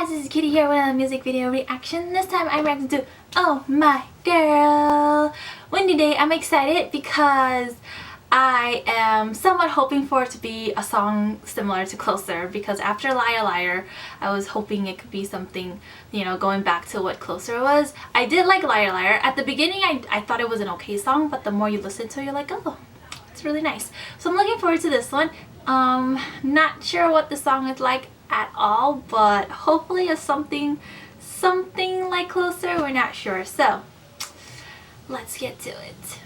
guys, this is Kitty here with another music video reaction. This time I'm reacting to Oh My Girl. Windy Day. I'm excited because I am somewhat hoping for it to be a song similar to Closer, because after Liar Liar I was hoping it could be something, you know, going back to what Closer was. I did like Liar Liar. At the beginning I thought it was an okay song, but the more you listen to it you're like, oh, it's really nice. So I'm looking forward to this one. Not sure what the song is like at all, but hopefully it's something like Closer. We're not sure, so let's get to it.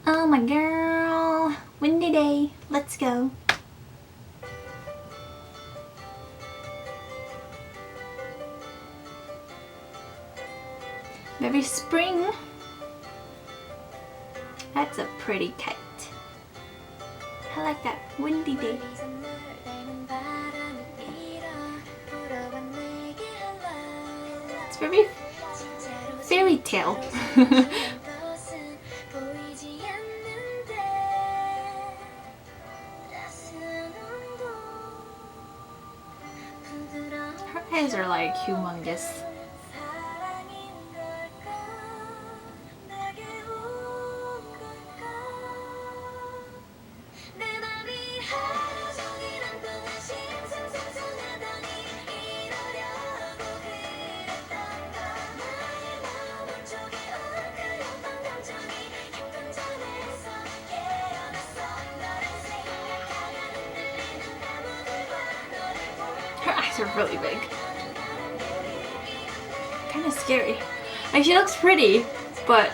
Oh my girl, Windy Day, let's go. Very spring. That's a pretty kite. I like that. Windy Day. It's very fairy tale. Her eyes are like humongous. Her eyes are really big. Kind of scary. Like, she looks pretty, but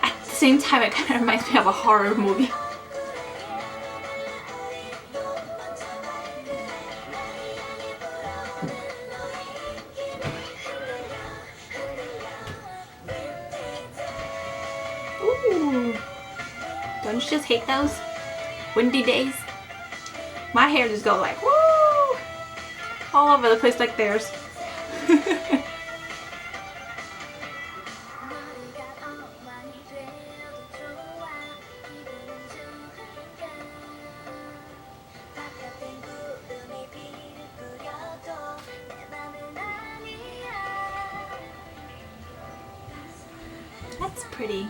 at the same time it kind of reminds me of a horror movie. Ooh. Don't you just hate those windy days? My hair just go like, woo! All over the place like theirs. That's pretty.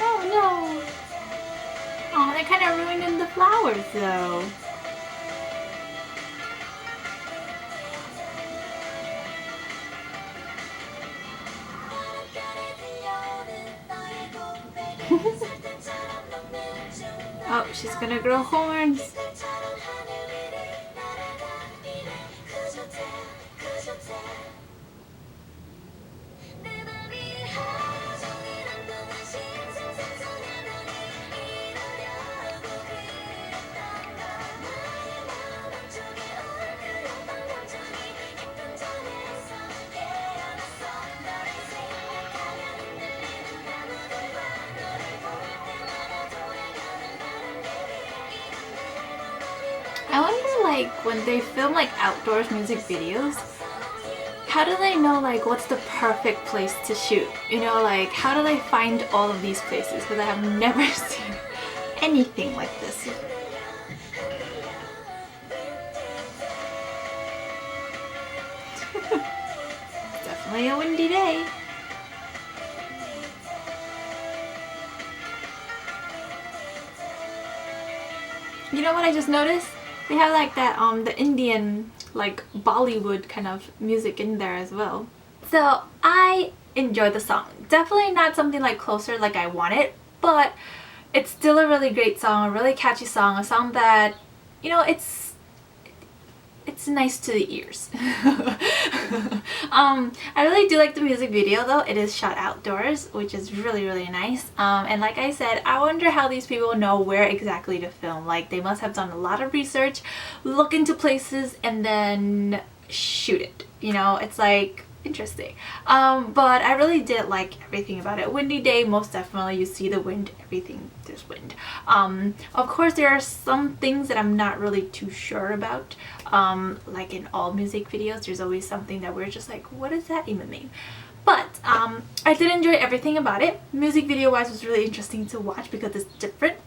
Oh no! Oh, they're kind of ruining the flowers though. Oh, she's gonna grow horns. I wonder, like, when they film like outdoors music videos, how do they know like what's the perfect place to shoot? You know, like, how do they find all of these places? Because I have never seen anything like this. Definitely a windy day. You know what I just noticed? They have like that the Indian, like, Bollywood kind of music in there as well. So I enjoyed the song. Definitely not something like Closer like I wanted, but it's still a really great song, a really catchy song, a song that, you know, it's nice to the ears. I really do like the music video though. It is shot outdoors, which is really nice. And like I said, I wonder how these people know where exactly to film. Like, they must have done a lot of research, look into places, and then shoot it. You know, it's like interesting. But I really did like everything about it. Windy day, most definitely. You see the wind, everything, there's wind. Of course there are some things that I'm not really too sure about. Like in all music videos, there's always something that we're just like, what does that even mean? But I did enjoy everything about it. Music video wise was really interesting to watch because it's different.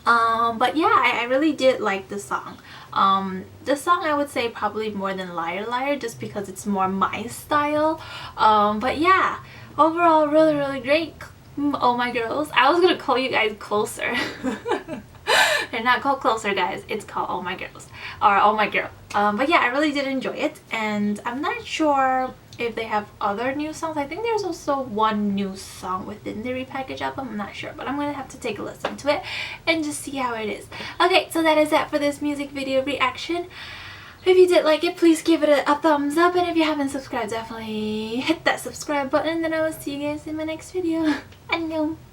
But yeah, I really did like the song. The song I would say probably more than Liar Liar, just because it's more my style. But yeah, overall really great. Oh my girls. I was gonna call you guys Closer. They're not called Closer, guys. It's called Oh My Girls, or Oh My Girl. But yeah, I really did enjoy it, and I'm not sure if they have other new songs. I think there's also one new song within the repackaged album. I'm not sure, but I'm gonna have to take a listen to it and just see how it is. Okay, so that is it for this music video reaction. If you did like it, please give it a thumbs up, and if you haven't subscribed, definitely hit that subscribe button, and then I will see you guys in my next video. 안녕.